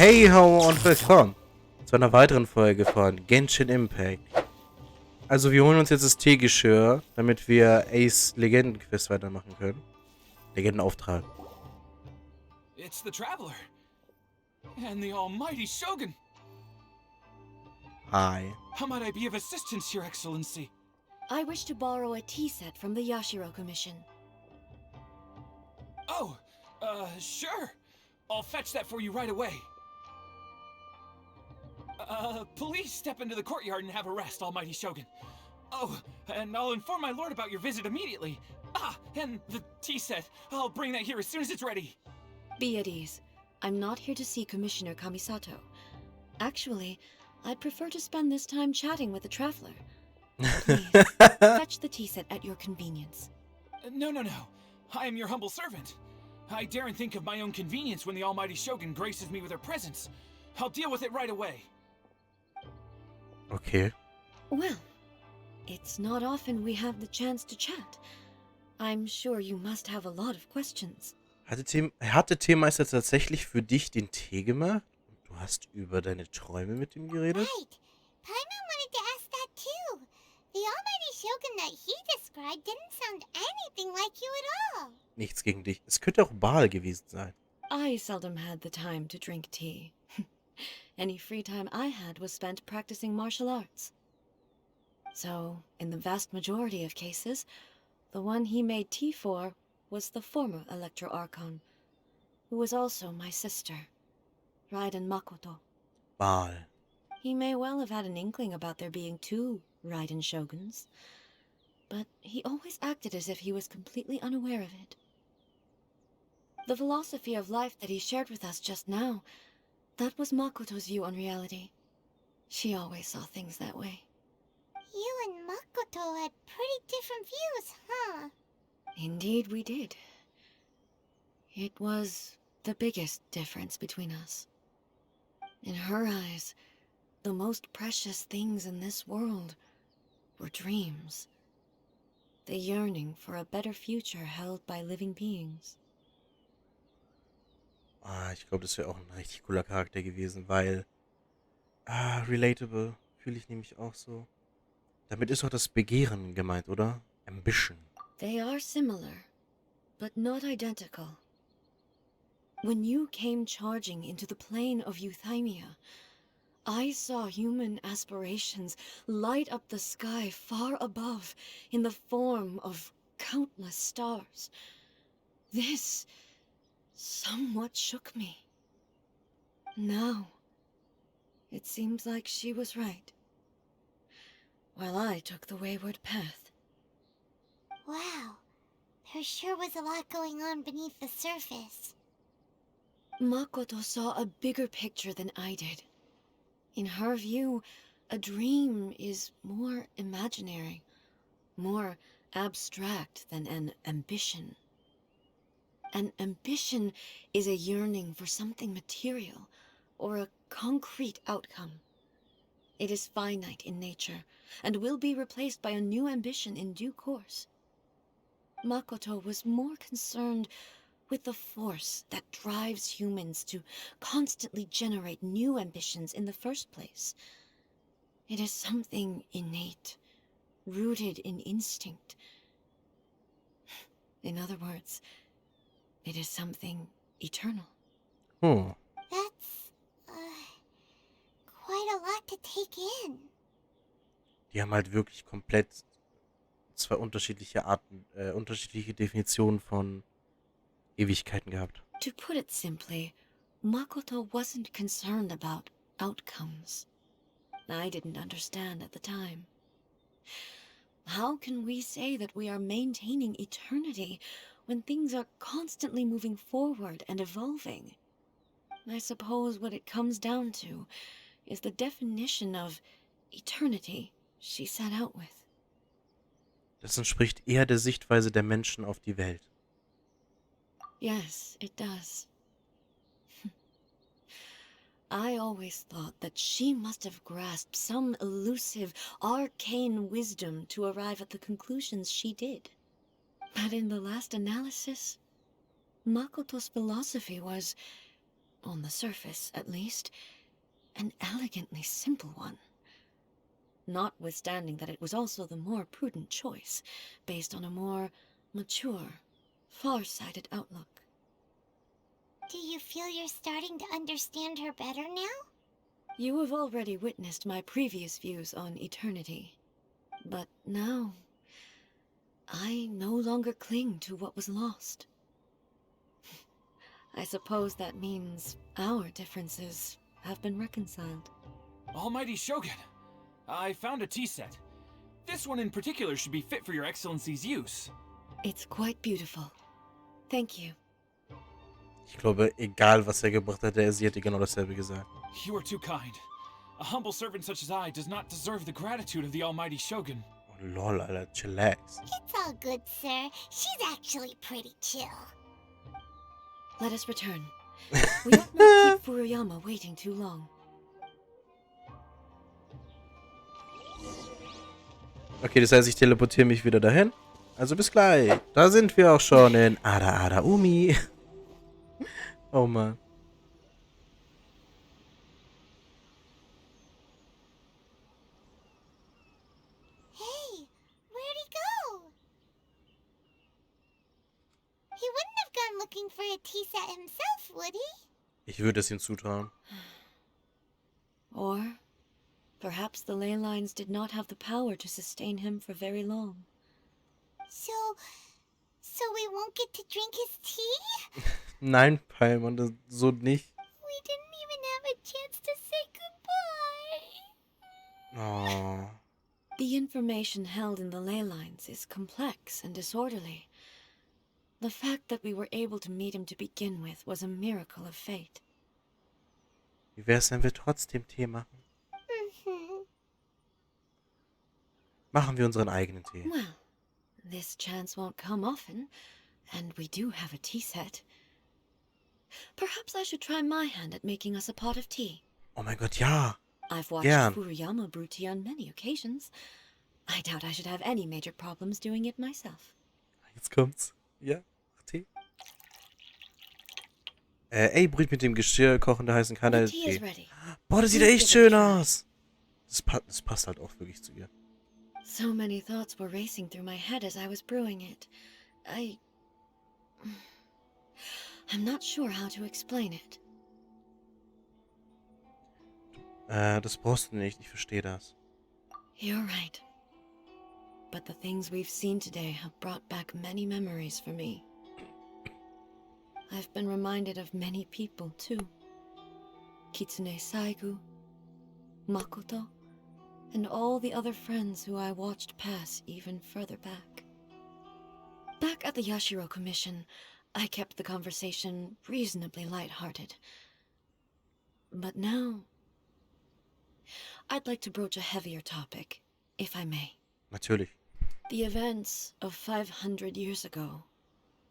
Heyhoo und willkommen zu einer weiteren Folge von Genshin Impact. Also wir holen uns jetzt das Teegeschirr, damit wir Ace Legendenquest weitermachen können. Legendenauftrag. It's the Traveler and the almighty Shogun. Hi. How might I be of assistance, Your Excellency? I wish to borrow a tea set from the Yashiro Commission. Oh, sure. I'll fetch that for you right away. Please step into the courtyard and have a rest, almighty Shogun. Oh, and I'll inform my lord about your visit immediately. Ah, and the tea set. I'll bring that here as soon as it's ready. Be at ease. I'm not here to see Commissioner Kamisato. Actually, I'd prefer to spend this time chatting with the Traveler. Please, fetch the tea set at your convenience. No. I am your humble servant. I daren't think of my own convenience when the almighty Shogun graces me with her presence. I'll deal with it right away. Okay. Well, it's not often we have the chance to chat. I'm sure you must have a lot of questions. Hatte Teemeister tatsächlich für dich den Tee gemacht? Du hast über deine Träume mit ihm geredet? Right. Paimon wanted to ask that too. The almighty Shogun that he described didn't sound anything like you at all. Nichts gegen dich. Es könnte auch Baal gewesen sein. I seldom had the time to drink tea. Any free time I had was spent practicing martial arts. So, in the vast majority of cases, the one he made tea for was the former ELEKTRO Archon, who was also my sister, Raiden Makoto. Baal. He may well have had an inkling about there being two Raiden Shoguns, but he always acted as if he was completely unaware of it. The philosophy of life that he shared with us just now, that was Makoto's view on reality. She always saw things that way. You and Makoto had pretty different views, huh? Indeed we did. It was the biggest difference between us. In her eyes, the most precious things in this world were dreams. The yearning for a better future held by living beings. Ich glaube, das wäre auch ein richtig cooler Charakter gewesen, weil... relatable. Fühle ich nämlich auch so. Damit ist auch das Begehren gemeint, oder? Ambition. They are similar, but not identical. When you came charging into the plane of Euthymia, I saw human aspirations light up the sky far above in the form of countless stars. This somewhat shook me. Now, it seems like she was right, while I took the wayward path. Wow. There sure was a lot going on beneath the surface. Makoto saw a bigger picture than I did. In her view, a dream is more imaginary, more abstract than an ambition. An ambition is a yearning for something material, or a concrete outcome. It is finite in nature, and will be replaced by a new ambition in due course. Makoto was more concerned with the force that drives humans to constantly generate new ambitions in the first place. It is something innate, rooted in instinct. In other words, it is something eternal. That's, quite a lot to take in. Die haben halt wirklich komplett zwei unterschiedliche Arten, unterschiedliche Definitionen von Ewigkeiten gehabt. To put it simply, Makoto wasn't concerned about outcomes. I didn't understand at the time. How can we say that we are maintaining eternity when things are constantly moving forward and evolving? I suppose what it comes down to is the definition of eternity she set out with. Das entspricht eher der Sichtweise der Menschen auf die Welt. Yes, it does. I always thought that she must have grasped some elusive, arcane wisdom to arrive at the conclusions she did. But in the last analysis, Makoto's philosophy was on the surface at least, an elegantly simple one. Notwithstanding that it was also the more prudent choice, based on a more mature, far-sighted outlook. Do you feel you're starting to understand her better now? You have already witnessed my previous views on eternity. But now, I no longer cling to what was lost. I suppose that means our differences have been reconciled. Almighty Shogun, I found a tea set. This one in particular should be fit for your excellency's use. It's quite beautiful. Thank you. Ich glaube, egal was er gebracht hat, sie hätte genau dasselbe gesagt. You are too kind. A humble servant such as I does not deserve the gratitude of the Almighty Shogun. Oh lol, Alter, chillax. It's all good, sir. She's actually pretty chill. Let us return. We ought not keep Furuyama waiting too long. Okay, das heißt, ich teleportiere mich wieder dahin. Also bis gleich. Da sind wir auch schon in Ada Umi. Oh Mann. Hey, where'd he go? He wouldn't have gone looking for a tea set himself, would he? Ich würde es ihm zutrauen. Or perhaps the ley lines did not have the power to sustain him for very long. So we won't get to drink his tea? Nein, Paimon, das so nicht. We didn't even have a chance to say goodbye. Oh. The information held in the ley lines is complex and disorderly. The fact that we were able to meet him to begin with was a miracle of fate. Wie wär's, wenn wir trotzdem Tee machen? Machen wir unseren eigenen Tee. Well, this chance won't come often, and we do have a tea set. Perhaps I should try my hand at making us a pot of tea. Oh mein Gott, ja. I've watched Gern. Furuyama brew tea on many occasions. I doubt I should have any major problems doing it myself. Jetzt kommt's. Ja, Tee. Ey, brüht mit dem Geschirr kochende heißen Kanne. The tea is ready. Boah, das sieht echt schön aus. Das passt halt auch wirklich zu ihr. So many thoughts were racing through my head as I was brewing it. I'm not sure how to explain it. Das brauchst du nicht. Ich verstehe das. You're right. But the things we've seen today have brought back many memories for me. I've been reminded of many people, too. Kitsune Saigu, Makoto, and all the other friends who I watched pass even further back. Back at the Yashiro Commission, I kept the conversation reasonably light-hearted. But now, I'd like to broach a heavier topic, if I may. Natürlich. The events of 500 years ago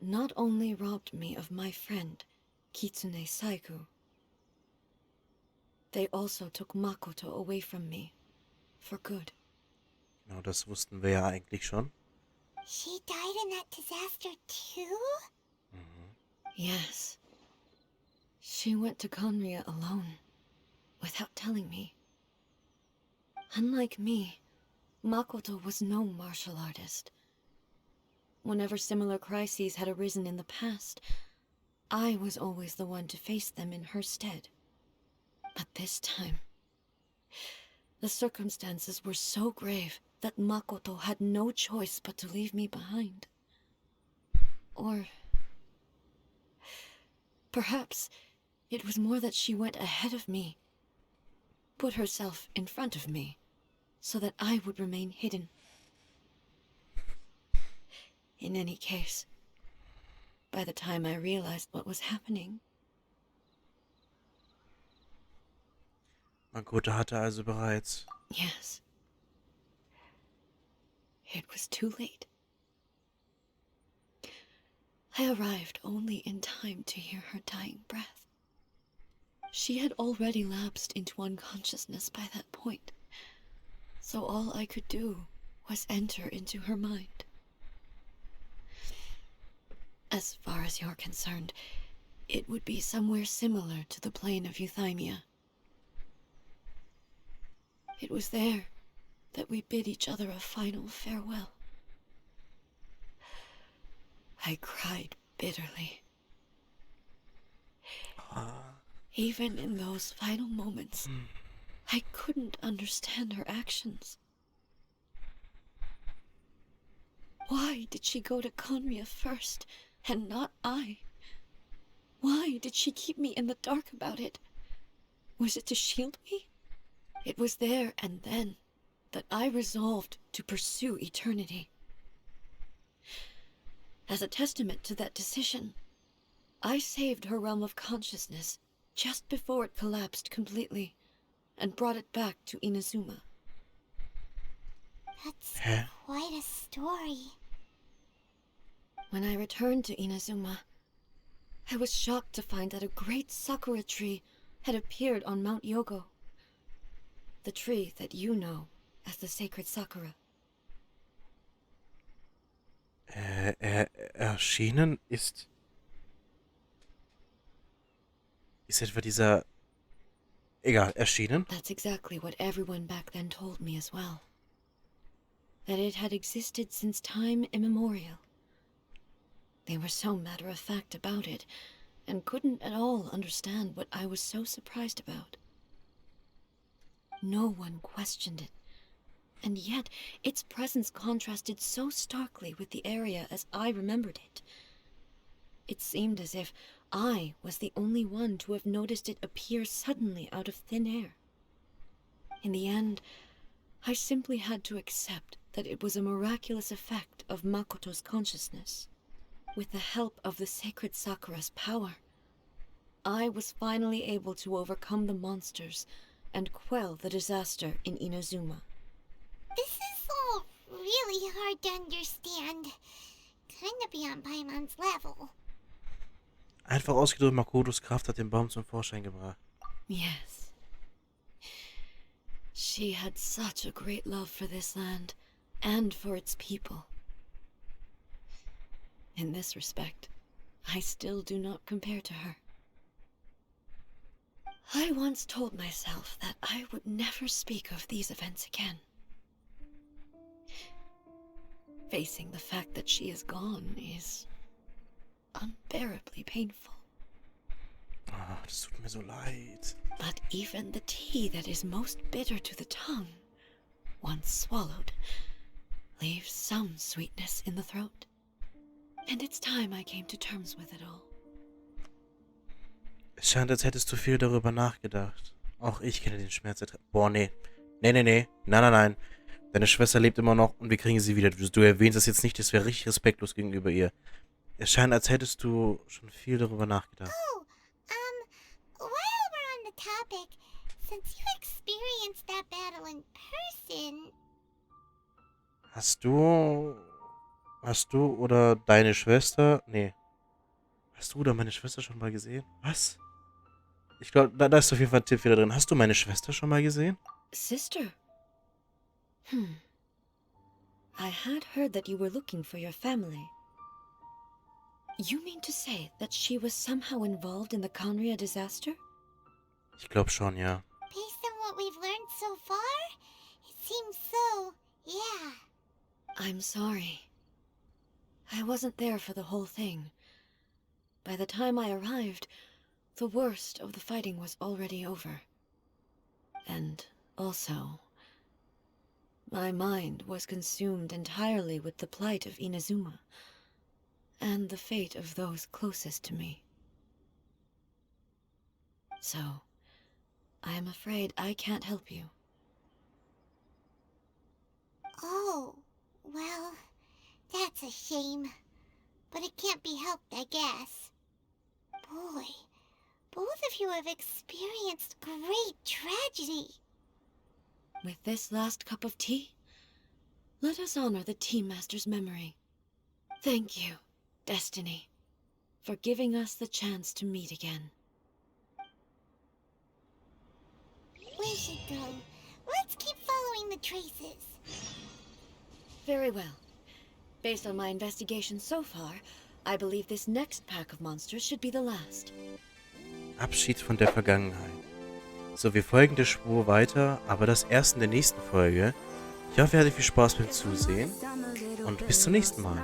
not only robbed me of my friend, Kitsune Saigu, they also took Makoto away from me, for good. Genau, das wussten wir ja eigentlich schon. She died in that disaster too? Yes. She went to Conria alone, without telling me. Unlike me, Makoto was no martial artist. Whenever similar crises had arisen in the past, I was always the one to face them in her stead. But this time, the circumstances were so grave that Makoto had no choice but to leave me behind. Or perhaps it was more that she went ahead of me, put herself in front of me, so that I would remain hidden. In any case, by the time I realized what was happening, Makoto hatte also bereits. yes, it was too late. I arrived only in time to hear her dying breath. She had already lapsed into unconsciousness by that point, so all I could do was enter into her mind. As far as you're concerned, it would be somewhere similar to the plane of Euthymia. It was there that we bid each other a final farewell. I cried bitterly. Even in those final moments, I couldn't understand her actions. Why did she go to Conria first, and not I? Why did she keep me in the dark about it? Was it to shield me? It was there and then that I resolved to pursue eternity. As a testament to that decision, I saved her realm of consciousness just before it collapsed completely, and brought it back to Inazuma. That's quite a story. When I returned to Inazuma, I was shocked to find that a great sakura tree had appeared on Mount Yogo. The tree that you know as the sacred sakura. Erschienen ist... Ist etwa dieser... Egal, erschienen? That's exactly what everyone back then told me as well. That it had existed since time immemorial. They were so matter-of-fact about it, and couldn't at all understand what I was so surprised about. No one questioned it, and yet its presence contrasted so starkly with the area as I remembered it. It seemed as if I was the only one to have noticed it appear suddenly out of thin air. In the end, I simply had to accept that it was a miraculous effect of Makoto's consciousness. With the help of the sacred Sakura's power, I was finally able to overcome the monsters and quell the disaster in Inazuma. This is all really hard to understand. Kinda beyond Paimon's level. Einfach ausgedrückt, Makotos Kraft hat den Baum zum Vorschein gebracht. Yes. She had such a great love for this land, and for its people. In this respect, I still do not compare to her. I once told myself that I would never speak of these events again. Facing the fact that she is gone is unbearably painful. Ah, das tut mir so leid. But even the tea that is most bitter to the tongue, once swallowed, leaves some sweetness in the throat. And it's time I came to terms with it all. Es scheint, als hättest du viel darüber nachgedacht. Auch ich kenne den Schmerz. Boah, nee. Nee. Nein. Deine Schwester lebt immer noch und wir kriegen sie wieder. Du erwähnst das jetzt nicht, das wäre richtig respektlos gegenüber ihr. Es scheint, als hättest du schon viel darüber nachgedacht. Oh, while we're on the topic, since you experienced that battle in person... Hast du oder deine Schwester... Nee. Hast du oder meine Schwester schon mal gesehen? Was? Ich glaube, da ist auf jeden Fall ein Tipp wieder drin. Hast du meine Schwester schon mal gesehen? Sister? I had heard that you were looking for your family. You mean to say that she was somehow involved in the Conria disaster? Ich glaube schon, ja. Based on what we've learned so far, it seems so, yeah. I'm sorry. I wasn't there for the whole thing. By the time I arrived, the worst of the fighting was already over. And also, my mind was consumed entirely with the plight of Inazuma, and the fate of those closest to me. So, I am afraid I can't help you. Oh, well, that's a shame. But it can't be helped, I guess. Boy, both of you have experienced great tragedy. With this last cup of tea, let us honor the Tea Master's memory. Thank you, Destiny, for giving us the chance to meet again. We should go. Let's keep following the traces. Very well. Based on my investigation so far, I believe this next pack of monsters should be the last. Abschied von der Vergangenheit. So, wir folgen der Spur weiter, aber das erst in der nächsten Folge. Ich hoffe, ihr hattet viel Spaß beim Zusehen und bis zum nächsten Mal.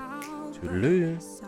Tschüss.